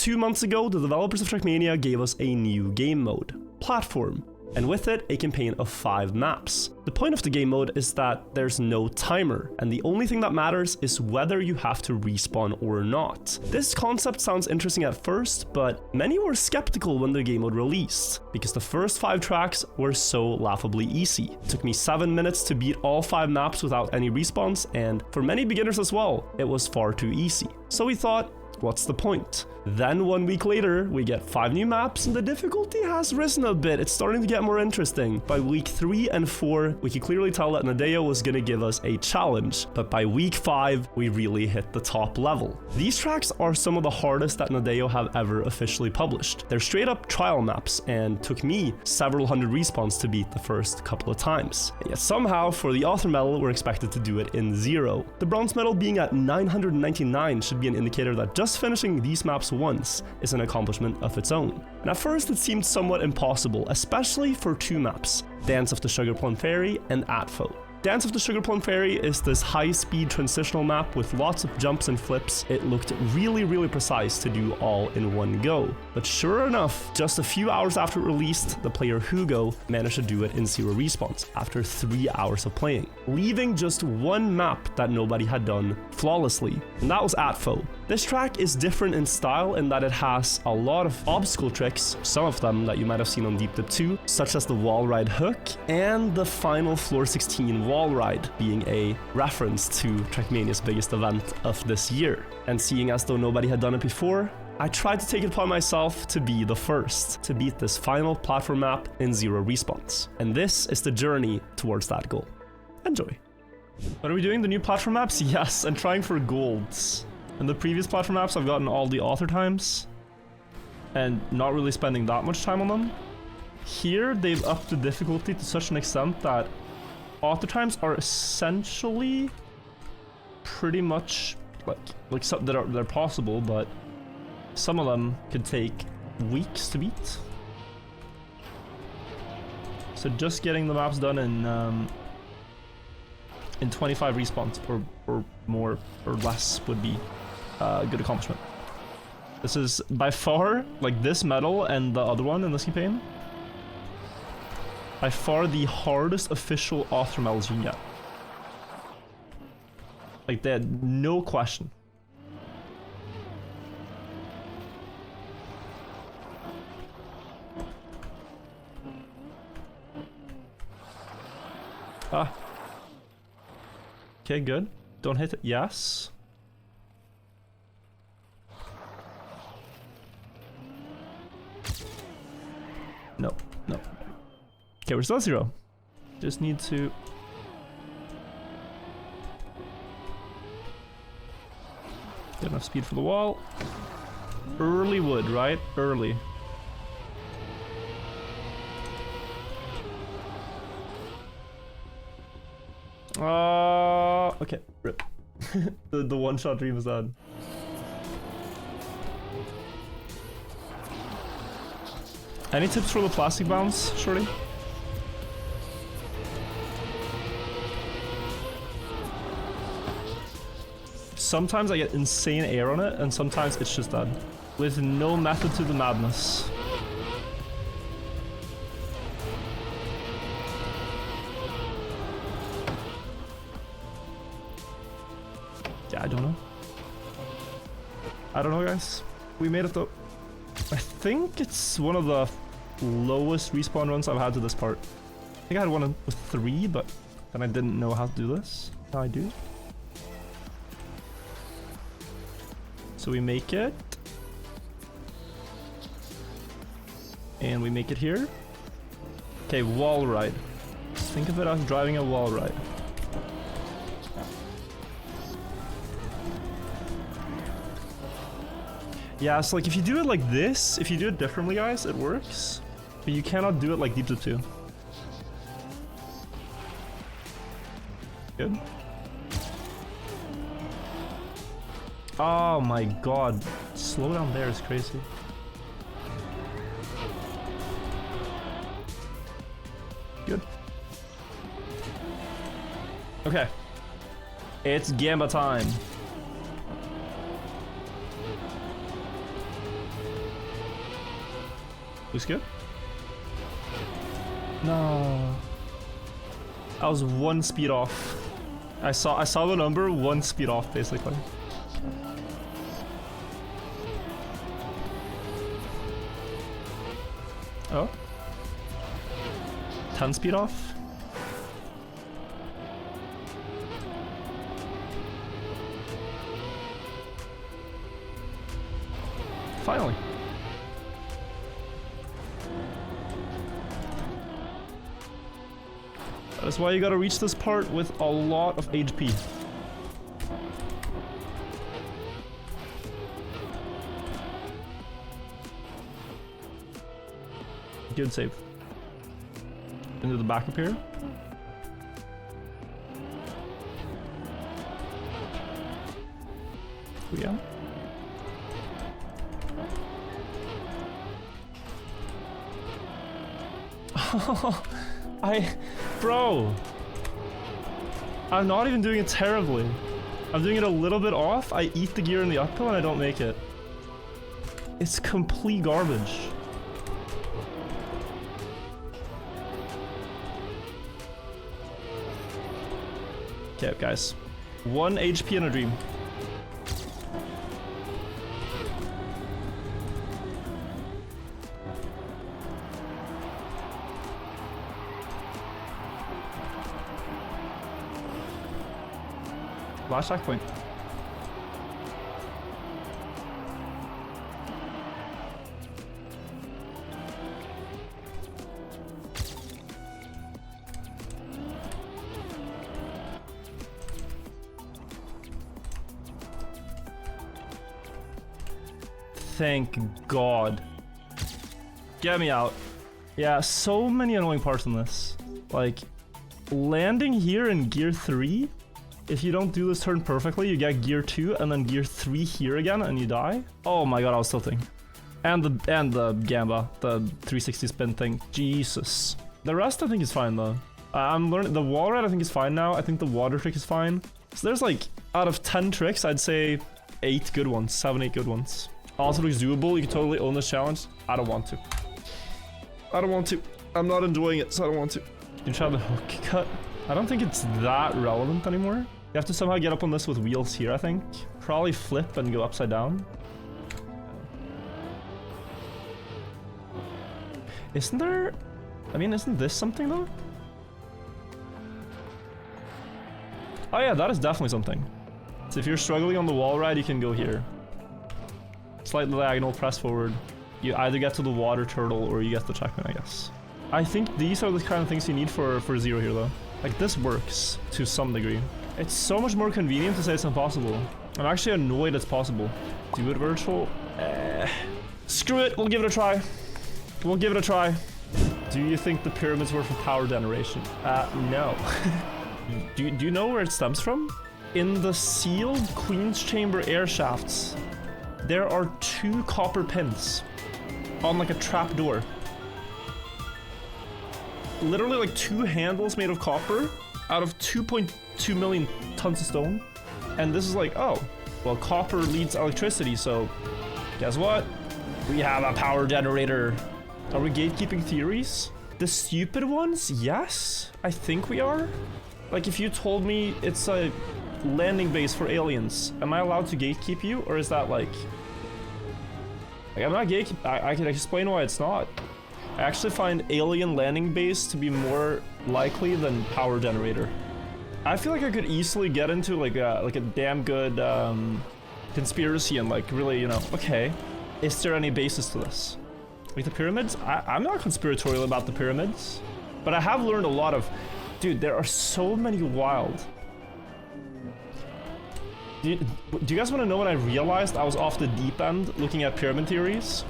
2 months ago, the developers of Trackmania gave us a new game mode, Platform, and with it, a campaign of 5 maps. The point of the game mode is that there's no timer, and the only thing that matters is whether you have to respawn or not. This concept sounds interesting at first, but many were skeptical when the game mode released, because the first 5 tracks were so laughably easy. It took me 7 minutes to beat all 5 maps without any respawns, and for many beginners as well, it was far too easy. So we thought, what's the point? Then 1 week later, we get 5 new maps and the difficulty has risen a bit. It's starting to get more interesting. By week 3 and 4, we could clearly tell that Nadeo was gonna give us a challenge, but by week 5, we really hit the top level. These tracks are some of the hardest that Nadeo have ever officially published. They're straight up trial maps and took me several hundred respawns to beat the first couple of times. And yet somehow, for the author medal, we're expected to do it in 0. The bronze medal being at 999 should be an indicator that just finishing these maps once is an accomplishment of its own. And at first it seemed somewhat impossible, especially for 2 maps, Dance of the Sugar Plum Fairy and Atfo. Dance of the Sugar Plum Fairy is this high-speed transitional map with lots of jumps and flips. It looked really precise to do all in one go. But sure enough, just a few hours after it released, the player Hugo managed to do it in 0 respawns after 3 hours of playing, leaving just 1 map that nobody had done flawlessly, and that was Atfo. This track is different in style in that it has a lot of obstacle tricks, some of them that you might have seen on Deep Dip 2, such as the wall ride hook and the final floor 16 wall ride, being a reference to Trackmania's biggest event of this year. And seeing as though nobody had done it before, I tried to take it upon myself to be the first to beat this final platform map in 0 respawns. And this is the journey towards that goal. Enjoy. What are we doing? The new platform maps? Yes, and trying for golds. In the previous platform maps, I've gotten all the author times and not really spending that much time on them. Here, they've upped the difficulty to such an extent that author times are essentially pretty much like some they're possible, but some of them could take weeks to beat. So just getting the maps done in 25 respawns or more or less would be a good accomplishment. This is by far, like this medal and the other one in this campaign, by far the hardest official author medals you can get. Like that, no question. Okay, good. Don't hit it. Yes. No. Okay, we're still at 0. Just need to... get enough speed for the wall. Early wood, right? Early. Okay, rip. the one-shot dream is done. Any tips for the plastic bounce, Shorty? Sometimes I get insane air on it, and sometimes it's just done. With no method to the madness. Yeah, I don't know. I don't know, guys. We made it though. I think it's one of the lowest respawn runs I've had to this part. I think I had one with 3, but then I didn't know how to do this. Now I do. So we make it. And we make it here. Okay, wall ride. Think of it as driving a wall ride. Yeah, so like if you do it like this, if you do it differently, guys, it works. But you cannot do it like Deep Dip 2. Good. Oh my god. Slow down there is crazy. Good. Okay. It's Gamba time. Looks good. No. I was 1 speed off. I saw the number 1 speed off basically. Oh. 10 speed off. Finally. That's why you gotta reach this part with a lot of HP. Good save. Into the back up here. Yeah. Bro, I'm not even doing it terribly. I'm doing it a little bit off. I eat the gear in the uphill and I don't make it. It's complete garbage. Okay, guys. 1 HP in a dream. Last checkpoint. Thank God. Get me out. Yeah, so many annoying parts in this. Like, landing here in gear 3. If you don't do this turn perfectly, you get gear 2 and then gear 3 here again and you die. Oh my God, I was tilting. And the gamba, the 360 spin thing. Jesus. The rest I think is fine though. I'm learning the wall ride I think is fine now. I think the water trick is fine. So there's like, out of 10 tricks, I'd say 8 good ones, 7, 8 good ones. Also looks doable. You can totally own this challenge. I don't want to. I don't want to. I'm not enjoying it, so I don't want to. You try the hook cut. I don't think it's that relevant anymore. You have to somehow get up on this with wheels here, I think. Probably flip and go upside down. Isn't there... I mean, isn't this something though? Oh yeah, that is definitely something. So if you're struggling on the wall ride, you can go here. Slight diagonal, press forward. You either get to the water turtle or you get the Trackmania, I guess. I think these are the kind of things you need for Zero here though. Like this works to some degree. It's so much more convenient to say it's impossible. I'm actually annoyed it's possible. Do it virtual? Screw it, we'll give it a try. We'll give it a try. Do you think the pyramids were for power generation? No. Do you know where it stems from? In the sealed Queen's Chamber air shafts, there are 2 copper pins on like a trap door. Literally like 2 handles made of copper out of 2.2 million tons of stone. And this is like, oh, well, copper leads electricity, so guess what? We have a power generator. Are we gatekeeping theories? The stupid ones? Yes, I think we are. Like if you told me it's a landing base for aliens, am I allowed to gatekeep you? Or is that like I'm not gatekeep. I can explain why it's not. I actually find alien landing base to be more likely than power generator. I feel like I could easily get into like a damn good conspiracy and like really, you know, okay, is there any basis to this? Like the pyramids? I'm not conspiratorial about the pyramids, but I have learned a lot of, dude, there are so many wild. Do you guys want to know when I realized I was off the deep end looking at pyramid theories?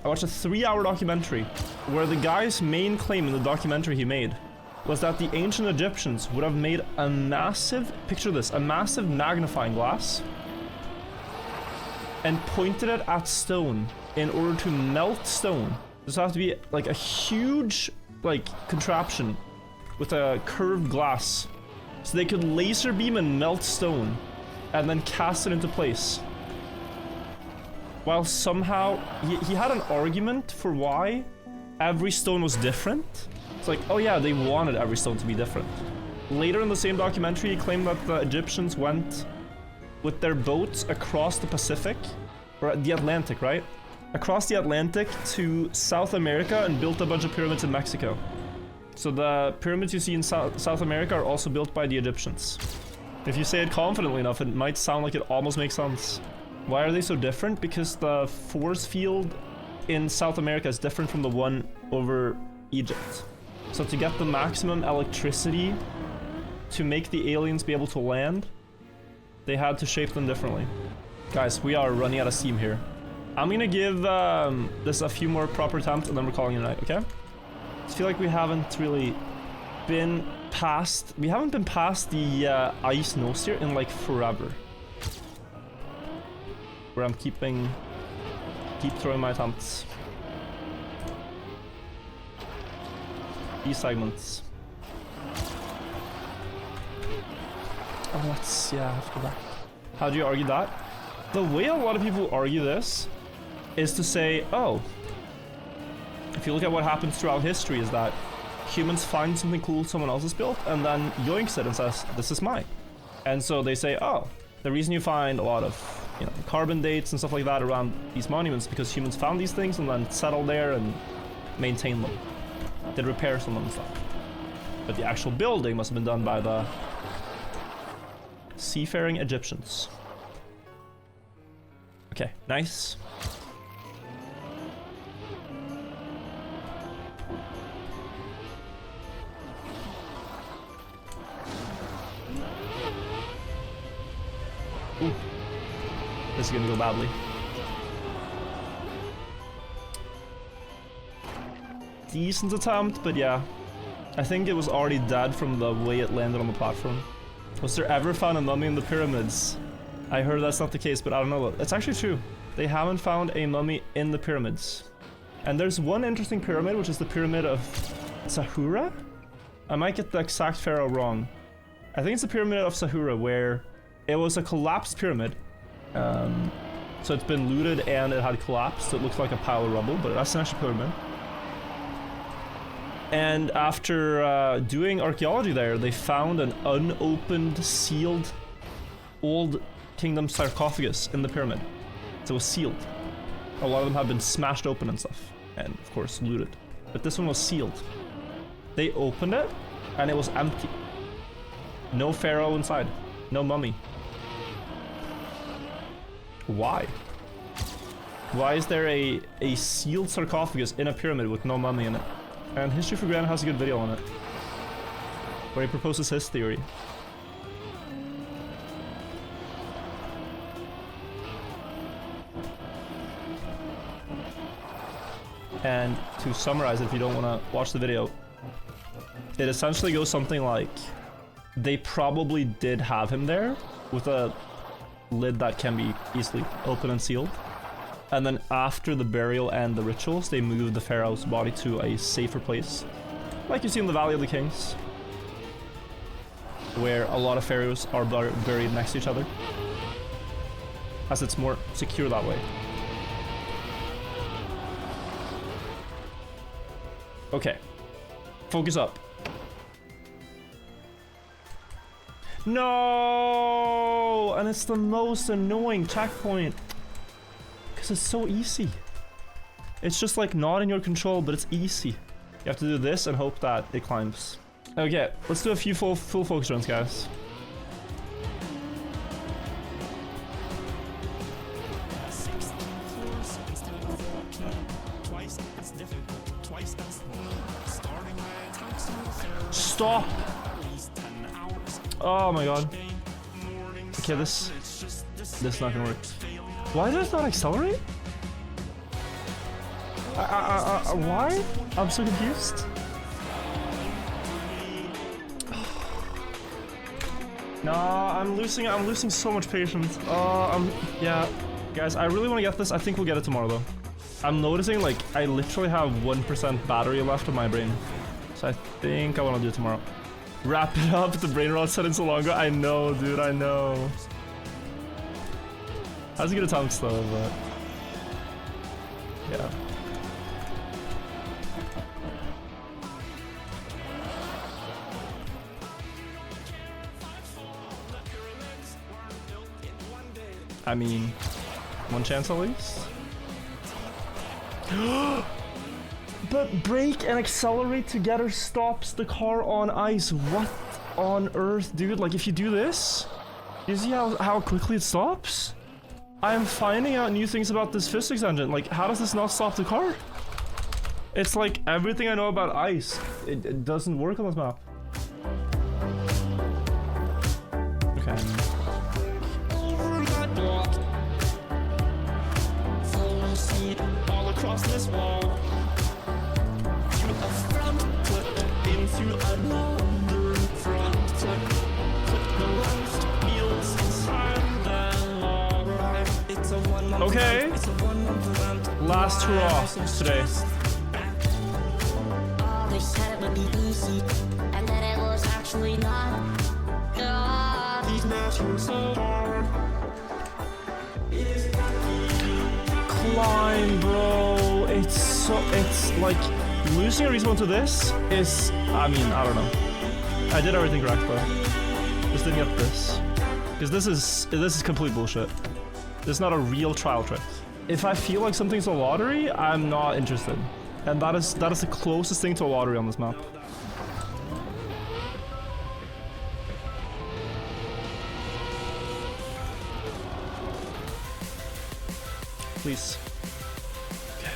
I watched a 3-hour documentary where the guy's main claim in the documentary he made was that the ancient Egyptians would have made a massive, picture this, a massive magnifying glass and pointed it at stone in order to melt stone. This would have to be like a huge like contraption with a curved glass so they could laser beam and melt stone and then cast it into place. while somehow he had an argument for why every stone was different. It's like, oh yeah, they wanted every stone to be different. Later in the same documentary, he claimed that the Egyptians went with their boats across the Pacific, or the Atlantic, right? Across the Atlantic to South America and built a bunch of pyramids in Mexico. So the pyramids you see in South America are also built by the Egyptians. If you say it confidently enough, it might sound like it almost makes sense. Why are they so different? Because the force field in South America is different from the one over Egypt. So to get the maximum electricity to make the aliens be able to land, they had to shape them differently. Guys, we are running out of steam here. I'm gonna give this a few more proper attempts and then we're calling it a night, okay? I feel like we haven't really been past... We haven't been past the ice nose here in like forever. Where I'm keep throwing my attempts. These segments. Oh, let's... yeah, I have to go back. How do you argue that? The way a lot of people argue this is to say, oh, if you look at what happens throughout history is that humans find something cool someone else has built and then yoinks it and says, this is mine. And so they say, oh, the reason you find a lot of, you know, carbon dates and stuff like that around these monuments is because humans found these things and then settled there and maintained them. Did repairs on them and stuff. But the actual building must have been done by the seafaring Egyptians. Okay, nice. Ooh. This is gonna go badly. Decent attempt, but yeah. I think it was already dead from the way it landed on the platform. Was there ever found a mummy in the pyramids? I heard that's not the case, but I don't know. It's actually true. They haven't found a mummy in the pyramids. And there's one interesting pyramid, which is the pyramid of Sahura? I might get the exact pharaoh wrong. I think it's the pyramid of Sahura, where it was a collapsed pyramid. So it's been looted and it had collapsed, so it looks like a pile of rubble, but that's an actual pyramid. And after doing archaeology there, they found an unopened, sealed, old kingdom sarcophagus in the pyramid. So it was sealed. A lot of them have been smashed open and stuff, and of course looted. But this one was sealed. They opened it, and it was empty. No pharaoh inside. No mummy. Why? Why is there a sealed sarcophagus in a pyramid with no mummy in it? And History for Granted has a good video on it, where he proposes his theory. And to summarize it, if you don't want to watch the video, it essentially goes something like, they probably did have him there with a lid that can be easily opened and sealed. And then after the burial and the rituals, they moved the pharaoh's body to a safer place, like you see in the Valley of the Kings, where a lot of pharaohs are buried next to each other, as it's more secure that way. Okay, focus up. No! And it's the most annoying checkpoint. Because it's so easy. It's just like not in your control, but it's easy. You have to do this and hope that it climbs. Okay, let's do a few full focus runs, guys. Stop! Oh my god. Okay, this is not gonna work. Why does it not accelerate? Why? I'm so confused. No, I'm losing so much patience. Yeah. Guys, I really want to get this. I think we'll get it tomorrow though. I'm noticing like I literally have 1% battery left in my brain. So I think I want to do it tomorrow. Wrap it up, the brain rot set in so long ago. I know, dude, I know. How's it get a tongue though, but Yeah. I mean, one chance at least. But brake and accelerate together stops the car on ice. What on earth, dude? Like, if you do this, you see how quickly it stops? I am finding out new things about this physics engine. Like, how does this not stop the car? It's like everything I know about ice. It doesn't work on this map. Okay. All across this wall. Through a front flip, into another front flip. Put the left wheels inside the alright. It's a 1 month. Okay. It's a 1 month event. Last hurrah today. Oh, they said it would be easy, and then it was actually not. These matches so hard. Climb, bro. It's like losing a respawn to this is, I mean, I don't know. I did everything correct though. Just didn't get this. Because this is complete bullshit. This is not a real trial trick. If I feel like something's a lottery, I'm not interested. And that is the closest thing to a lottery on this map. Please. Okay.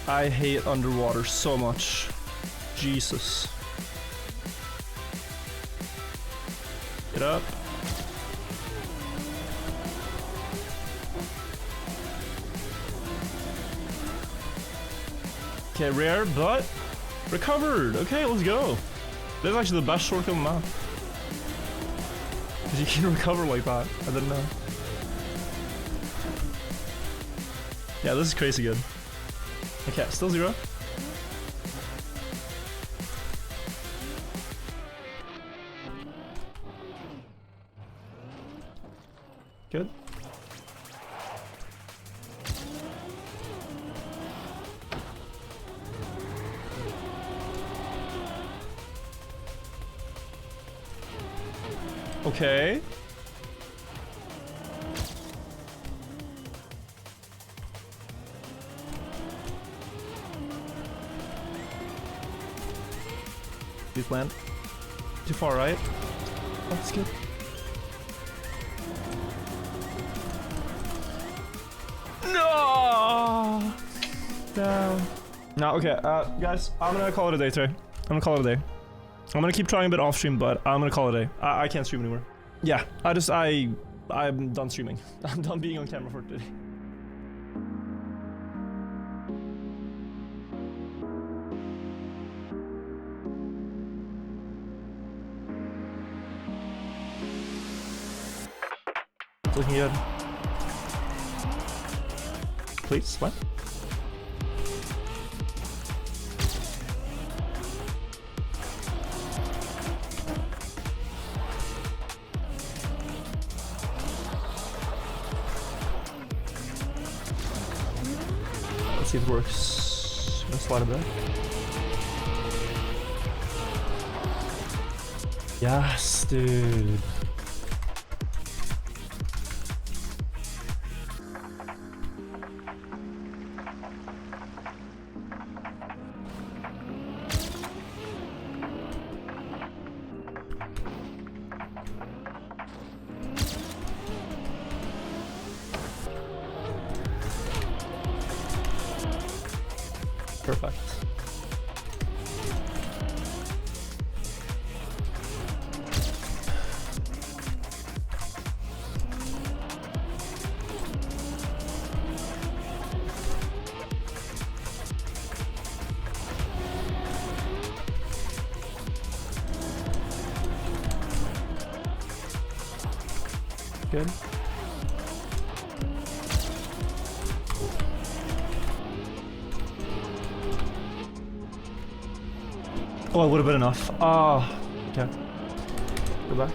I hate underwater so much. Jesus. Get up. Okay, rare, but recovered. Okay, let's go. This is actually the best shortcut on the map. Because you can recover like that. I didn't know. Yeah, this is crazy good. Okay, still 0. Good. Okay. Please land. Too far, right? Oh, that's good. No! Down. No, okay, guys, I'm gonna call it a day today. I'm gonna call it a day. I'm gonna keep trying a bit off stream, but I'm gonna call it a day. I can't stream anymore. Yeah, I'm done streaming. I'm done being on camera for today. It's looking good. Please, what? Let's see if it works. I'm gonna slide a bit. Yes, dude. Perfect. Good. Oh, it would have been enough. Ah. Okay. Go back.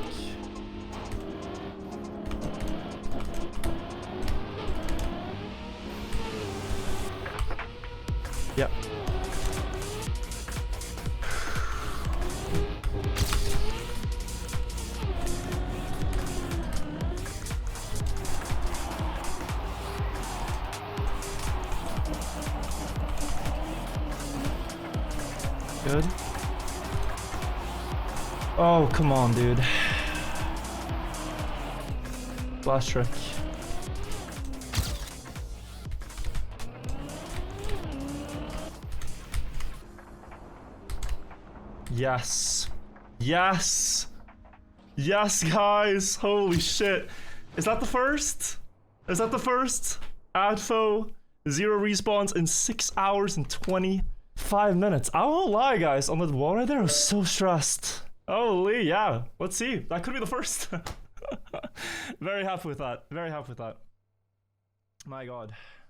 Yep. Good. Oh, come on, dude. Last trick. Yes. Yes. Yes, guys. Holy shit. Is that the first? Is that the first? Adfo, 0 respawns in 6 hours and 25 minutes. I won't lie, guys. On the wall right there, I was so stressed. Holy, yeah. Let's see. That could be the first. Very happy with that. Very happy with that. My god.